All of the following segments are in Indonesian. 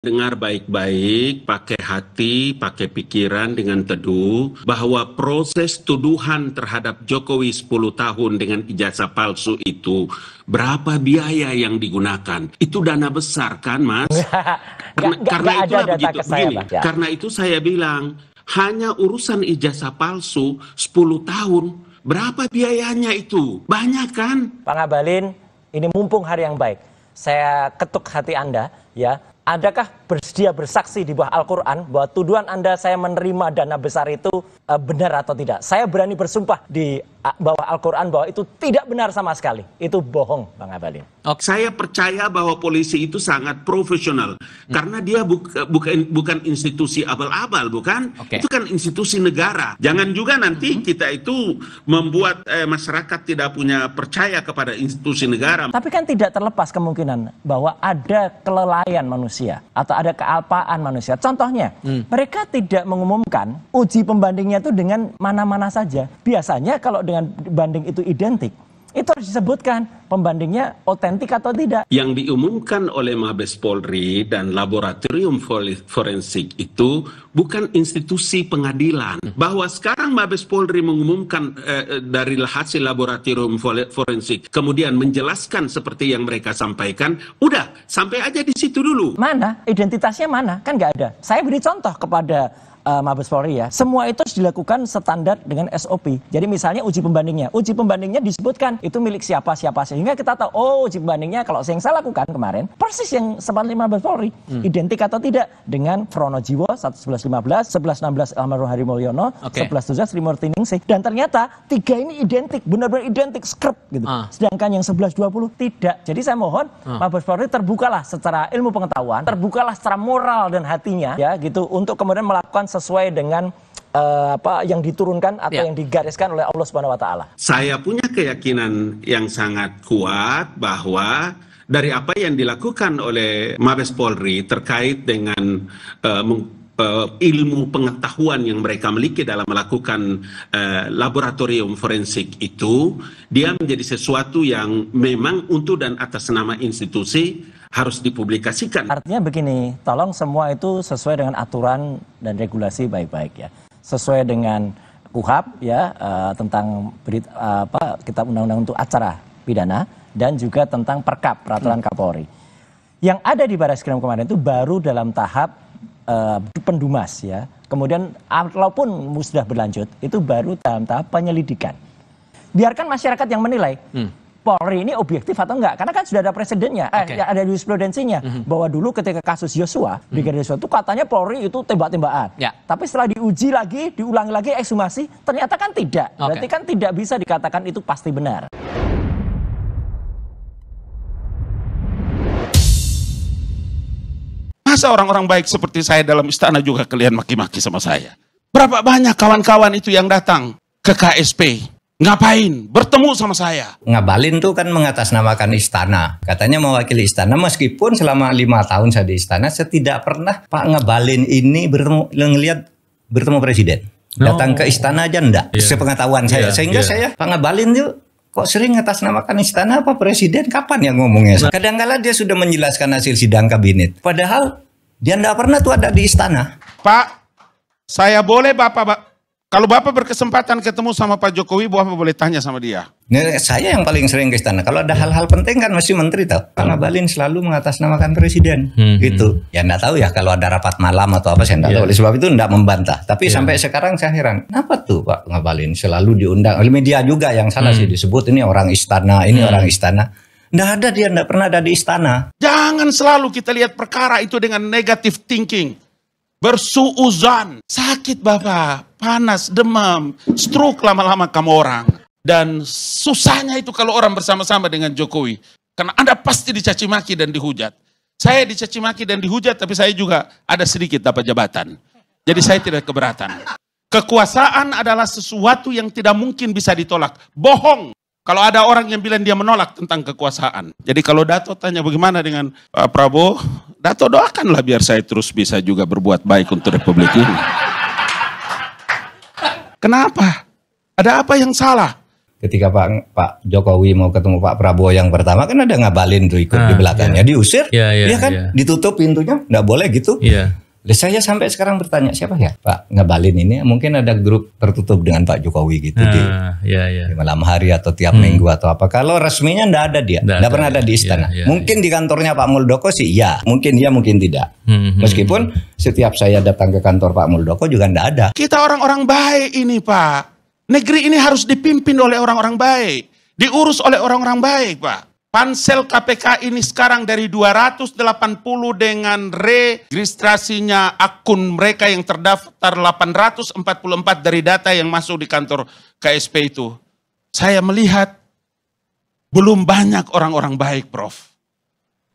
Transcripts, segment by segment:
Dengar baik-baik, pakai hati, pakai pikiran dengan teduh, bahwa proses tuduhan terhadap Jokowi 10 tahun dengan ijazah palsu itu, berapa biaya yang digunakan? Itu dana besar kan, Mas? Karena itulah begitu. Begini, karena itu saya bilang, hanya urusan ijazah palsu 10 tahun, berapa biayanya itu? Banyak kan? Pak Ngabalin, ini mumpung hari yang baik. Saya ketuk hati Anda, ya. Adakah bersedia bersaksi di bawah Al-Quran bahwa tuduhan Anda saya menerima dana besar itu benar atau tidak? Saya berani bersumpah di bawah Al-Quran bahwa itu tidak benar sama sekali. Itu bohong, Bang Ngabalin. Saya percaya bahwa polisi itu sangat profesional. Karena dia bukan institusi abal-abal, bukan? Itu kan institusi negara. Jangan juga nanti kita itu membuat masyarakat tidak punya percaya kepada institusi negara. Tapi kan tidak terlepas kemungkinan bahwa ada kelelayan manusia atau ada kealpaan manusia. Contohnya, mereka tidak mengumumkan uji pembandingnya itu dengan mana-mana saja. Biasanya kalau dengan banding itu identik, itu harus disebutkan pembandingnya otentik atau tidak. Yang diumumkan oleh Mabes Polri dan laboratorium forensik itu bukan institusi pengadilan. Bahwa sekarang Mabes Polri mengumumkan dari hasil laboratorium forensik, kemudian menjelaskan seperti yang mereka sampaikan, udah sampai aja di situ dulu. Mana? Identitasnya mana? Kan nggak ada. Saya beri contoh kepada Mabes Polri ya, semua itu harus dilakukan standar dengan SOP. Jadi misalnya uji pembandingnya disebutkan itu milik siapa sehingga kita tahu, oh uji pembandingnya kalau yang saya lakukan kemarin persis yang sempat Mabes Polri, identik atau tidak dengan Pronojiwo 1115, 1116 Almarhum Hari Mulyono, 1117 Sri Murti Ningsih, dan ternyata tiga ini identik, benar-benar identik skrip gitu. Sedangkan yang 1120 tidak. Jadi saya mohon Mabes Polri terbukalah secara ilmu pengetahuan, terbukalah secara moral dan hatinya ya gitu untuk kemudian melakukan sesuai dengan apa yang diturunkan atau yang digariskan oleh Allah Subhanahu wa taala. Saya punya keyakinan yang sangat kuat bahwa dari apa yang dilakukan oleh Mabes Polri terkait dengan ilmu pengetahuan yang mereka miliki dalam melakukan laboratorium forensik itu, dia menjadi sesuatu yang memang untuk dan atas nama institusi harus dipublikasikan. Artinya begini, tolong semua itu sesuai dengan aturan dan regulasi baik-baik ya. Sesuai dengan KUHP ya, tentang kitab undang-undang untuk acara pidana, dan juga tentang Perkap, peraturan Kapolri. Yang ada di Barreskrim kemarin itu baru dalam tahap pendumas ya. Kemudian walaupun sudah berlanjut, itu baru dalam tahap penyelidikan. Biarkan masyarakat yang menilai. Polri ini objektif atau enggak? Karena kan sudah ada presidennya, ada jurisprudensinya bahwa dulu ketika kasus Yosua, Brigadir Yosua itu katanya Polri itu tembak-tembakan. Tapi setelah diuji lagi, diulangi lagi ekshumasi, ternyata kan tidak. Berarti kan tidak bisa dikatakan itu pasti benar. Masa orang-orang baik seperti saya dalam istana juga kalian maki-maki sama saya? Berapa banyak kawan-kawan itu yang datang ke KSP? Ngapain? Bertemu sama saya. Ngabalin tuh kan mengatasnamakan istana. Katanya mewakili istana, meskipun selama 5 tahun saya di istana, saya tidak pernah Pak Ngabalin ini bertemu presiden. Datang ke istana aja enggak. Sepengetahuan saya. Sehingga saya, Pak Ngabalin tuh kok sering atasnamakan istana apa presiden? Kapan yang ngomongnya? Kadang-kala dia sudah menjelaskan hasil sidang kabinet. Padahal dia enggak pernah tuh ada di istana. Pak, saya boleh kalau Bapak berkesempatan ketemu sama Pak Jokowi, Bapak boleh tanya sama dia. Nah, saya yang paling sering ke istana. Kalau ada hal-hal penting kan mesti menteri tahu. Pak Ngabalin selalu mengatasnamakan presiden. Gitu. Ya enggak tahu ya kalau ada rapat malam atau apa, saya enggak tahu. Oleh sebab itu enggak membantah. Tapi sampai sekarang saya heran. Kenapa tuh Pak Ngabalin selalu diundang? Oleh media juga yang salah sih disebut ini orang istana, ini orang istana. Enggak ada, dia enggak pernah ada di istana. Jangan selalu kita lihat perkara itu dengan negative thinking. Bersuuzan, sakit Bapak, panas, demam, stroke lama-lama kamu orang. Dan susahnya itu kalau orang bersama-sama dengan Jokowi. Karena Anda pasti dicaci maki dan dihujat. Saya dicaci maki dan dihujat, tapi saya juga ada sedikit dapat jabatan. Jadi saya tidak keberatan. Kekuasaan adalah sesuatu yang tidak mungkin bisa ditolak. Bohong kalau ada orang yang bilang dia menolak tentang kekuasaan. Jadi kalau Dato tanya bagaimana dengan Pak Prabowo, Dato doakanlah biar saya terus bisa juga berbuat baik untuk Republik ini. Kenapa? Ada apa yang salah? ketika Pak Jokowi mau ketemu Pak Prabowo yang pertama kan ada Ngabalin tuh ikut di belakangnya, diusir, dia kan ditutup pintunya, nggak boleh gitu. Saya sampai sekarang bertanya siapa ya Pak Ngabalin ini, mungkin ada grup tertutup dengan Pak Jokowi gitu di malam hari atau tiap minggu atau apa. Kalau resminya nggak ada dia, nggak pernah ada di istana. Mungkin di kantornya Pak Muldoko sih, ya mungkin iya mungkin tidak. Meskipun setiap saya datang ke kantor Pak Muldoko juga nggak ada. Kita orang-orang baik ini Pak. Negeri ini harus dipimpin oleh orang-orang baik. Diurus oleh orang-orang baik Pak. Pansel KPK ini sekarang dari 280 dengan registrasinya akun mereka yang terdaftar 844 dari data yang masuk di kantor KSP itu. Saya melihat belum banyak orang-orang baik Prof.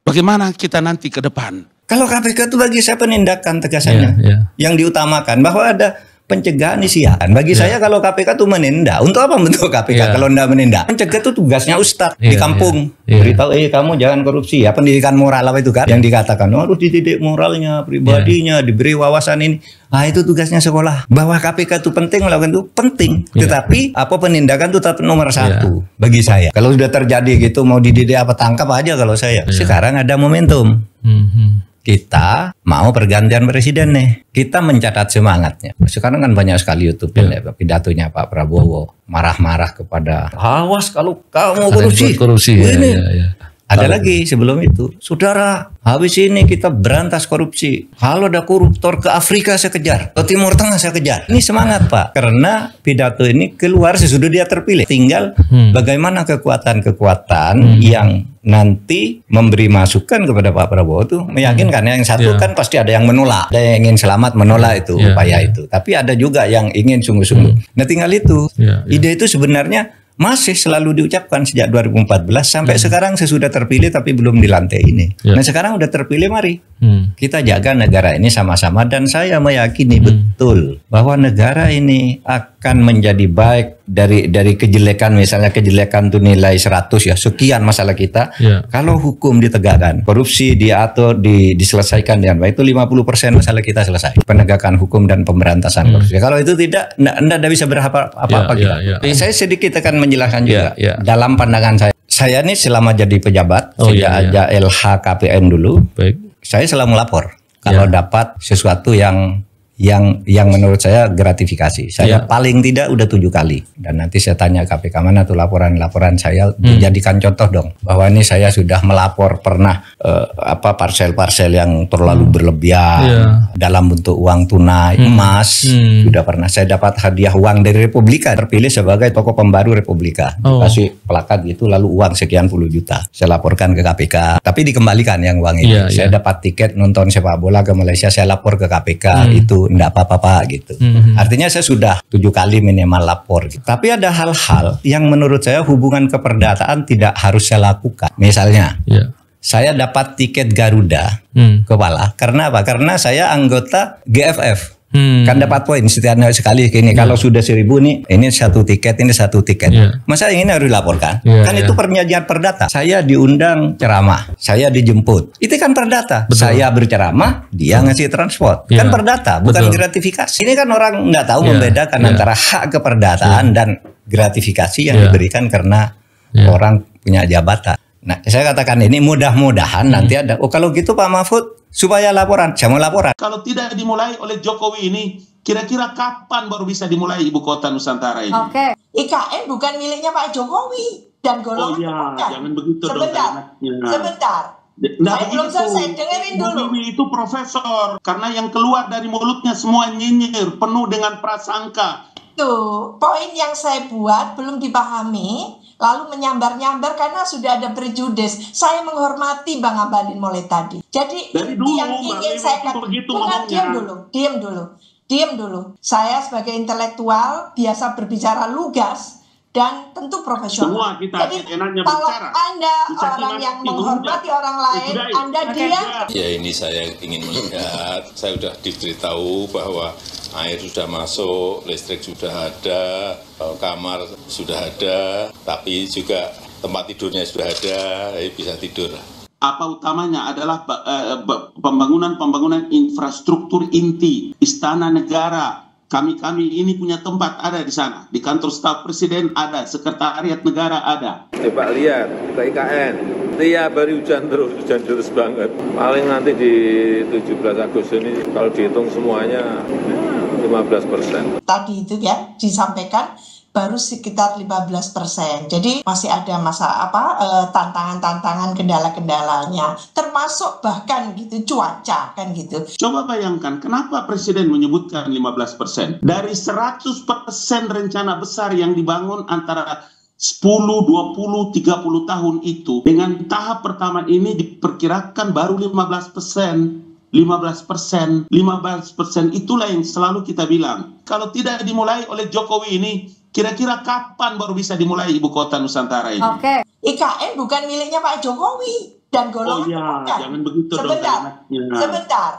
Bagaimana kita nanti ke depan? Kalau KPK itu bagi saya penindakan tegasannya. Yang diutamakan bahwa ada pencegahan isian. Bagi saya kalau KPK itu menindak. Untuk apa bentuk KPK kalau tidak menindak? Mencegah itu tugasnya Ustadz di kampung. Beritahu, kamu jangan korupsi ya. Pendidikan moral apa itu kan? Yang dikatakan, harus dididik moralnya, pribadinya, diberi wawasan ini. Nah itu tugasnya sekolah. Bahwa KPK itu penting melakukan itu penting. Tetapi apa penindakan itu tetap nomor satu bagi saya. Kalau sudah terjadi gitu mau dididik apa tangkap aja kalau saya. Sekarang ada momentum. Kita mau pergantian presiden nih. Kita mencatat semangatnya. Sekarang kan banyak sekali YouTube pidatonya Pak Prabowo marah-marah kepada awas kalau kamu korupsi. Ada lagi sebelum itu, saudara, habis ini kita berantas korupsi. Kalau ada koruptor ke Afrika saya kejar, ke Timur Tengah saya kejar. Ini semangat Pak, karena pidato ini keluar sesudah dia terpilih. Tinggal bagaimana kekuatan-kekuatan yang nanti memberi masukan kepada Pak Prabowo itu meyakinkan. Yang satu kan pasti ada yang menolak, ada yang ingin selamat menolak itu upaya itu. Tapi ada juga yang ingin sungguh-sungguh. Nah tinggal itu, ide itu sebenarnya masih selalu diucapkan sejak 2014 sampai sekarang sesudah terpilih tapi belum dilantik ini. Nah sekarang udah terpilih, mari kita jaga negara ini sama-sama, dan saya meyakini betul bahwa negara ini akan menjadi baik dari kejelekan, misalnya kejelekan itu nilai 100 ya, sekian masalah kita. Kalau hukum ditegakkan, korupsi diatur, diselesaikan dengan baik, itu 50% masalah kita selesai. Penegakan hukum dan pemberantasan korupsi. Kalau itu tidak bisa apa-apa kita. Saya sedikit akan menjelaskan juga dalam pandangan saya. Saya ini selama jadi pejabat, sejak aja LHKPN dulu, saya selalu melapor kalau dapat sesuatu yang menurut saya gratifikasi. Saya paling tidak udah 7 kali. Dan nanti saya tanya KPK mana tuh laporan saya, dijadikan contoh dong bahwa ini saya sudah melapor pernah parsel-parsel yang terlalu berlebihan dalam bentuk uang tunai, emas, sudah pernah saya dapat hadiah uang dari Republika, terpilih sebagai tokoh pembaru Republika, dikasih plakat gitu, lalu uang sekian puluh juta. Saya laporkan ke KPK, tapi dikembalikan yang uang ini. Saya dapat tiket nonton sepak bola ke Malaysia, saya lapor ke KPK, itu enggak apa-apa gitu. Artinya saya sudah 7 kali minimal lapor gitu. Tapi ada hal-hal yang menurut saya hubungan keperdataan tidak harus saya lakukan. Misalnya saya dapat tiket Garuda kepala karena apa? Karena saya anggota GFF. Kan dapat poin setiap sekali gini. Kalau sudah 1000 nih, ini satu tiket, ini satu tiket. Masa ini harus dilaporkan? Kan itu perjanjian perdata. Saya diundang ceramah, saya dijemput. Itu kan perdata. Saya berceramah, dia ngasih transport. Kan perdata, bukan gratifikasi. Ini kan orang nggak tahu membedakan antara hak keperdataan dan gratifikasi yang diberikan karena orang punya jabatan. Nah, saya katakan ini mudah-mudahan nanti ada. Oh, kalau gitu Pak Mahfud, supaya laporan, saya mau laporan. Kalau tidak dimulai oleh Jokowi ini, kira-kira kapan baru bisa dimulai ibu kota Nusantara ini? Oke, IKN bukan miliknya Pak Jokowi dan golongan. Oh iya, jangan begitu dong. Sebentar. Nah, saya belum selesai, dengerin dulu. Bibi itu profesor, karena yang keluar dari mulutnya semua nyinyir, penuh dengan prasangka. Tuh, poin yang saya buat belum dipahami, lalu menyambar-nyambar karena sudah ada prejudis. Saya menghormati Bang Ngabalin mulai tadi. Jadi yang ingin saya katakan, diam dulu. Saya sebagai intelektual biasa berbicara lugas dan tentu profesional. Jadi kalau Anda orang yang menghormati orang lain, Anda diam. Ya ini saya ingin melihat, saya sudah diberitahu bahwa air sudah masuk, listrik sudah ada, kamar sudah ada, tapi juga tempat tidurnya sudah ada, bisa tidur. Apa utamanya adalah pembangunan infrastruktur inti, istana negara, Kami ini punya tempat ada di sana. Di kantor staf presiden ada, sekretariat negara ada. Pak lihat ke IKN, tiap hari hujan terus banget. Paling nanti di 17 Agustus ini kalau dihitung semuanya 15%. Tadi itu ya disampaikan baru sekitar 15%. Jadi masih ada tantangan-tantangan, kendala-kendalanya, termasuk bahkan gitu cuaca kan gitu. Coba bayangkan kenapa presiden menyebutkan 15%? Dari 100% rencana besar yang dibangun antara 10, 20, 30 tahun itu, dengan tahap pertama ini diperkirakan baru 15%. 15% itulah yang selalu kita bilang. Kalau tidak dimulai oleh Jokowi ini, kira-kira kapan baru bisa dimulai ibu kota Nusantara ini? Oke. IKN bukan miliknya Pak Jokowi dan golongan. Oh iya, bukan. jangan begitu dong. Sebentar.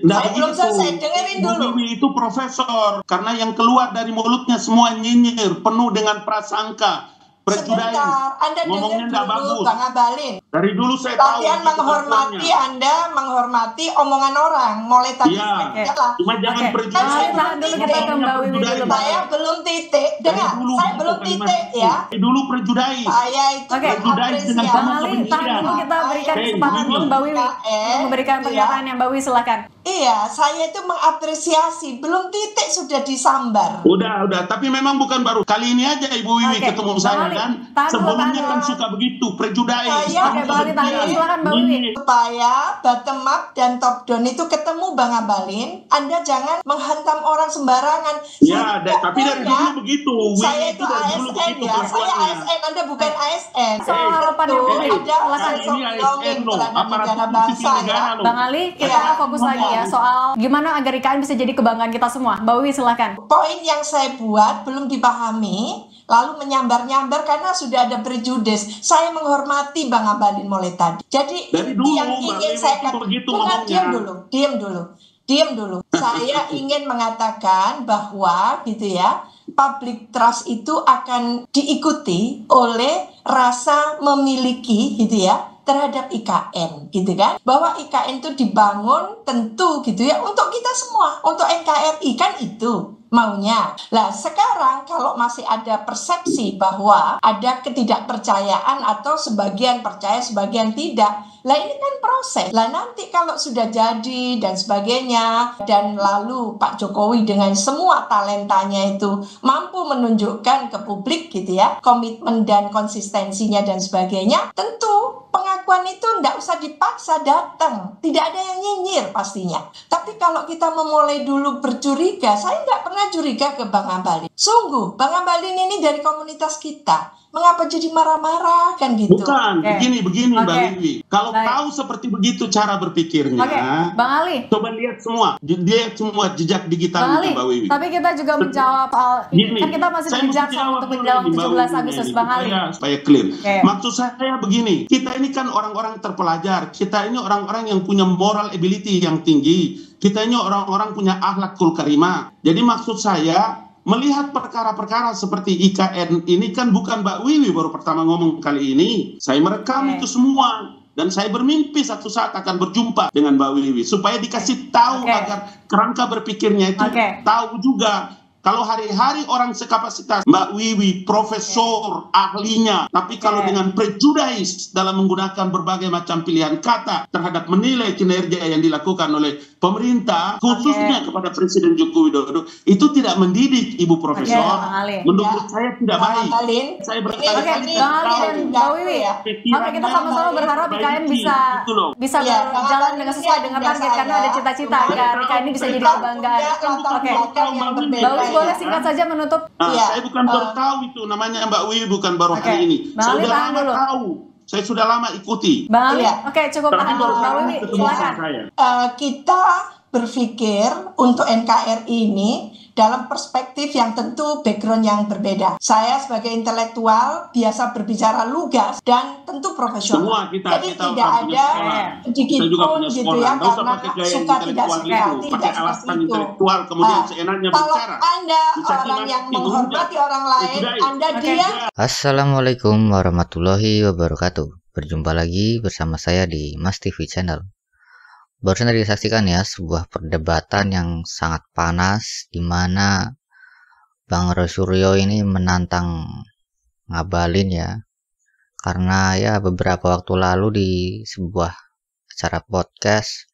Nah, Saya belum selesai, dengerin dulu. Jokowi itu profesor, karena yang keluar dari mulutnya semua nyinyir, penuh dengan prasangka. Sebentar, Anda dengar dulu Bang Abalin. Dari dulu saya tahu. Kalian menghormati, Anda menghormati omongan orang. Mulai tadi cuma jangan saya belum titik. Saya belum titik. Dengar, saya belum titik ya. Dulu prejudais. Saya itu apresiasi. Bang Ali, tahan dulu, kita berikan kesempatan dulu Mbak Wiwi memberikan pernyataan yang Mbak Wiwi silakan. Iya, saya itu mengapresiasi. Belum titik sudah disambar. Udah. Tapi memang bukan baru kali ini aja Ibu Wiwi ketemu saya kan. Sebelumnya kan suka begitu, prejudais. Oke, Bang Ali, silakan Mbak Wiwi. Supaya bottom up dan top down itu ketemu Bang Abalin, Anda jangan menghantam orang sembarangan. Ya, tapi dari dulu begitu. Saya itu ASN ya, saya ASN, Anda bukan ASN. Soal harapan yang publik, silakan. Ini ASN loh, negara bangsa ya. Bang Ali, kita fokus lagi ya soal gimana agar IKN bisa jadi kebanggaan kita semua. Mbak Wiwi silakan. Poin yang saya buat belum dipahami, lalu menyambar-nyambar karena sudah ada prejudis. Saya menghormati Bang Abalin mulai tadi. Jadi yang ingin saya katakan, diam dulu. Saya ingin mengatakan bahwa gitu ya, public trust itu akan diikuti oleh rasa memiliki gitu ya terhadap IKN gitu kan, bahwa IKN itu dibangun tentu gitu ya untuk kita semua, untuk NKRI kan itu maunya. Lah sekarang kalau masih ada persepsi bahwa ada ketidakpercayaan atau sebagian percaya sebagian tidak, lah ini kan proses. Lah nanti kalau sudah jadi dan sebagainya, dan lalu Pak Jokowi dengan semua talentanya itu mampu menunjukkan ke publik gitu ya, komitmen dan konsistensinya dan sebagainya, tentu pengakuan itu tidak usah dipaksa datang. Tidak ada yang nyinyir pastinya. Tapi kalau kita memulai dulu bercuriga, saya nggak pernah curiga ke Bang Abalin. Sungguh, Bang Abalin ini dari komunitas kita. Mengapa jadi marah-marah kan gitu? Bukan, begini Mbak Wiwi. Kalau tahu seperti begitu cara berpikirnya, Bang Ali, coba lihat semua jejak digital Mbak Wiwi. Tapi kita juga menjawab soal kan kita masih berbicara untuk menjawab 17 Agustus Bang Ali. Supaya clear. Maksud saya begini, kita ini kan orang-orang terpelajar, kita ini orang-orang yang punya moral ability yang tinggi, kita ini orang-orang punya akhlakul karimah. Jadi maksud saya, melihat perkara-perkara seperti IKN ini kan bukan Mbak Wiwi baru pertama ngomong kali ini. Saya merekam itu semua. Dan saya bermimpi satu saat akan berjumpa dengan Mbak Wiwi. Supaya dikasih tahu agar kerangka berpikirnya itu tahu juga. Kalau hari-hari orang sekapasitas Mbak Wiwi, profesor, ahlinya, tapi kalau dengan prejudis dalam menggunakan berbagai macam pilihan kata terhadap menilai kinerja yang dilakukan oleh pemerintah, khususnya kepada Presiden Joko Widodo, itu tidak mendidik Ibu Profesor. Menurut saya tidak baik. Saya berkali-kali Mbak Wiwi ya. Oke, kita sama-sama berharap IKN bisa berjalan dengan sesuai dengan target karena ada cita-cita agar IKN ini bisa jadi kebanggaan. Oke, Mbak Wiwi boleh singkat saja menutup. Saya bukan baru tahu itu namanya Mbak Wiwi, bukan baru hari ini. Saya sudah lama tahu. Saya sudah lama ikuti. Bang Ali, oke cukup tahan dulu. Mbak Wiwi, silakan. Kita berpikir untuk NKRI ini dalam perspektif yang tentu background yang berbeda. Saya sebagai intelektual biasa berbicara lugas dan tentu profesional. Jadi tidak ada sedikit pun gitu ya, karena suka tidak suka, tidak seperti itu. Kalau Anda orang yang menghormati orang lain, Anda diam. Assalamualaikum warahmatullahi wabarakatuh. Berjumpa lagi bersama saya di Mas TV Channel. Barusan tadi disaksikan ya sebuah perdebatan yang sangat panas di mana Bang Roy Suryo ini menantang Ngabalin ya. Karena ya beberapa waktu lalu di sebuah acara podcast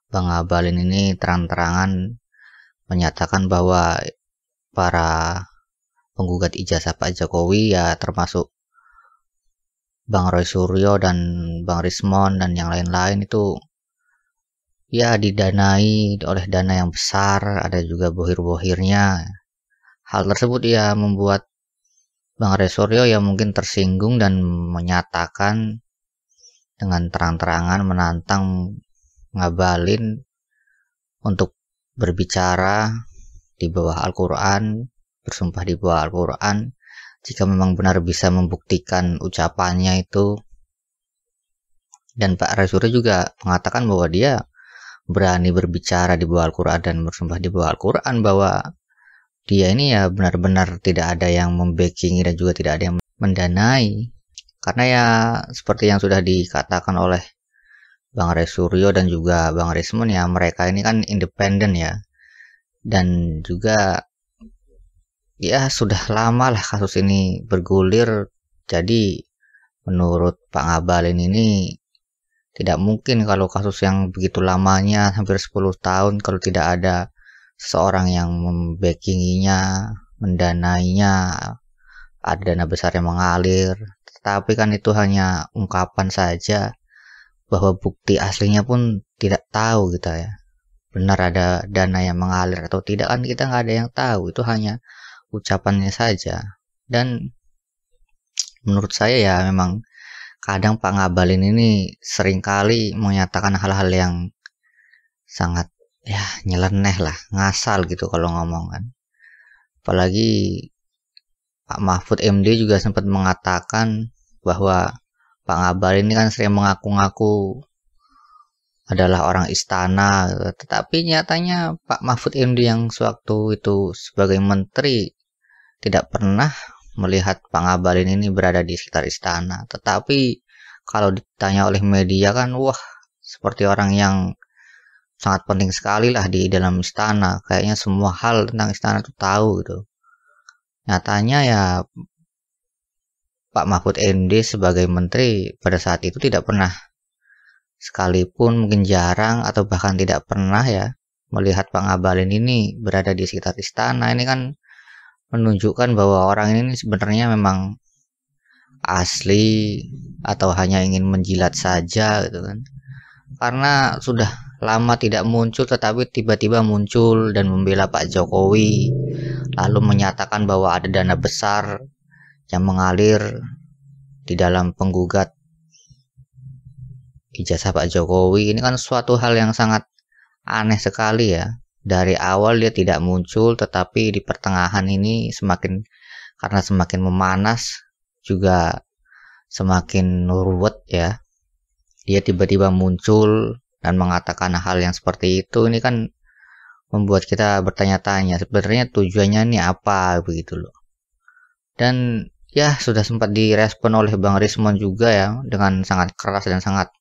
Bang Ngabalin ini terang-terangan menyatakan bahwa para penggugat ijazah Pak Jokowi ya termasuk Bang Roy Suryo dan Bang Rismon dan yang lain-lain itu ya didanai oleh dana yang besar, ada juga bohir-bohirnya. Hal tersebut ya membuat Bang Roy Suryo ya mungkin tersinggung dan menyatakan dengan terang-terangan menantang Ngabalin untuk berbicara di bawah Al-Quran, bersumpah di bawah Al-Quran, jika memang benar bisa membuktikan ucapannya itu. Dan Pak Roy Suryo juga mengatakan bahwa dia berani berbicara di bawah Al-Quran dan bersumpah di bawah Al-Quran bahwa dia ini ya benar-benar tidak ada yang membackingi dan juga tidak ada yang mendanai. Karena ya seperti yang sudah dikatakan oleh Bang Roy Suryo dan juga Bang Rismon ya, mereka ini kan independen ya. Dan juga ya sudah lama lah kasus ini bergulir. Jadi menurut Pak Ngabalin ini tidak mungkin kalau kasus yang begitu lamanya hampir 10 tahun kalau tidak ada seseorang yang membackinginya, mendanainya, ada dana besar yang mengalir. Tetapi kan itu hanya ungkapan saja, bahwa bukti aslinya pun tidak tahu kita ya. Benar ada dana yang mengalir atau tidak kan kita nggak ada yang tahu, itu hanya ucapannya saja. Dan menurut saya ya memang kadang Pak Ngabalin ini seringkali menyatakan hal-hal yang sangat ya nyeleneh lah, ngasal gitu kalau ngomong kan. Apalagi Pak Mahfud MD juga sempat mengatakan bahwa Pak Ngabalin ini kan sering mengaku-ngaku adalah orang istana, tetapi nyatanya Pak Mahfud MD yang sewaktu itu sebagai menteri tidak pernah melihat Pak Ngabalin ini berada di sekitar istana. Tetapi kalau ditanya oleh media kan wah seperti orang yang sangat penting sekali lah di dalam istana, kayaknya semua hal tentang istana itu tahu gitu. Nyatanya ya Pak Mahfud MD sebagai menteri pada saat itu tidak pernah, sekalipun mungkin jarang atau bahkan tidak pernah ya melihat Pak Ngabalin ini berada di sekitar istana. Ini kan menunjukkan bahwa orang ini sebenarnya memang asli atau hanya ingin menjilat saja gitu kan. Karena sudah lama tidak muncul tetapi tiba-tiba muncul dan membela Pak Jokowi, lalu menyatakan bahwa ada dana besar yang mengalir di dalam penggugat ijazah Pak Jokowi. Ini kan suatu hal yang sangat aneh sekali ya. Dari awal dia tidak muncul, tetapi di pertengahan ini karena semakin memanas juga semakin ruwet ya. Dia tiba-tiba muncul dan mengatakan hal yang seperti itu. Ini kan membuat kita bertanya-tanya sebenarnya tujuannya ini apa begitu loh. Dan ya sudah sempat direspon oleh Bang Rismon juga ya dengan sangat keras dan sangat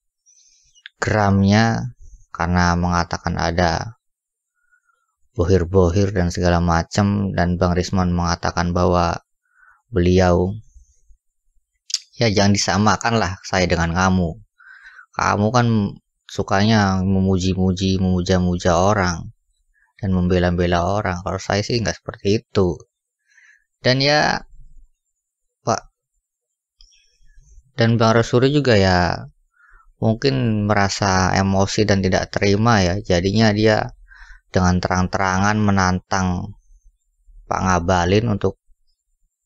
geramnya karena mengatakan ada bohir-bohir dan segala macam, dan Bang Rismon mengatakan bahwa beliau ya jangan disamakan lah saya dengan kamu. Kamu kan sukanya memuji-muji, memuja-muja orang dan membela-bela orang. Kalau saya sih nggak seperti itu. Dan ya Pak dan Bang Roy Suryo juga ya mungkin merasa emosi dan tidak terima ya. Jadinya dia dengan terang-terangan menantang Pak Ngabalin untuk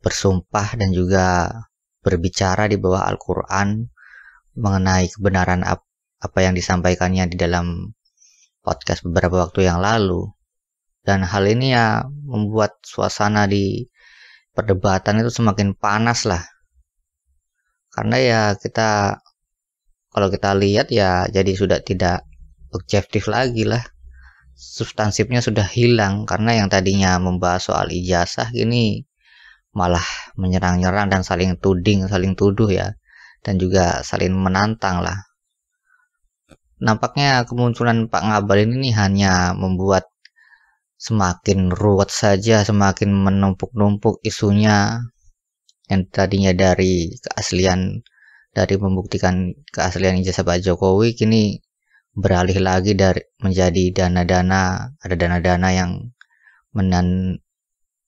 bersumpah dan juga berbicara di bawah Al-Quran mengenai kebenaran apa yang disampaikannya di dalam podcast beberapa waktu yang lalu. Dan hal ini ya membuat suasana di perdebatan itu semakin panas lah. Karena ya kalau kita lihat ya jadi sudah tidak objektif lagi lah. Substansifnya sudah hilang karena yang tadinya membahas soal ijazah ini malah menyerang-nyerang dan saling tuduh ya, dan juga saling menantang lah. nampaknya kemunculan Pak Ngabalin ini hanya membuat semakin ruwet saja, semakin menumpuk-numpuk isunya yang tadinya dari keaslian, dari membuktikan keaslian ijazah Pak Jokowi, kini beralih lagi dari menjadi dana-dana, ada dana-dana yang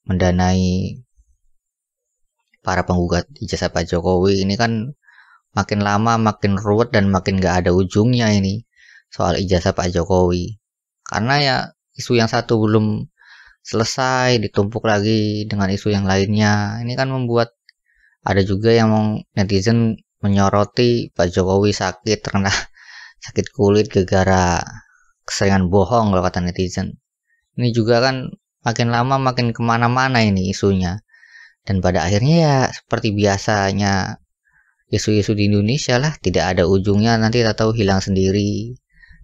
mendanai para penggugat ijazah Pak Jokowi. Ini kan makin lama makin ruwet dan makin gak ada ujungnya ini soal ijazah Pak Jokowi. Karena ya isu yang satu belum selesai, ditumpuk lagi dengan isu yang lainnya. Ini kan membuat ada juga yang netizen menyoroti Pak Jokowi sakit karena sakit kulit gara-gara keseringan bohong kalau kata netizen. Ini juga kan makin lama makin kemana-mana ini isunya. Dan pada akhirnya ya seperti biasanya isu-isu di Indonesia lah, tidak ada ujungnya, nanti tak tahu hilang sendiri,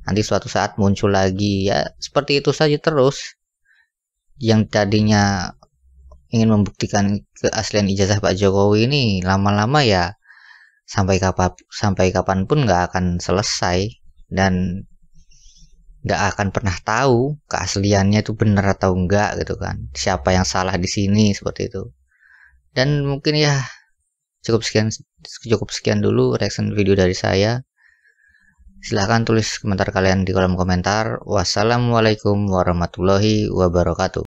nanti suatu saat muncul lagi, ya seperti itu saja terus. Yang tadinya ingin membuktikan keaslian ijazah Pak Jokowi ini lama-lama ya sampai kapanpun nggak akan selesai, dan nggak akan pernah tahu keasliannya itu benar atau enggak gitu kan, siapa yang salah di sini, seperti itu. Dan mungkin ya cukup sekian dulu reaction video dari saya. Silahkan tulis komentar kalian di kolom komentar. Wassalamualaikum warahmatullahi wabarakatuh.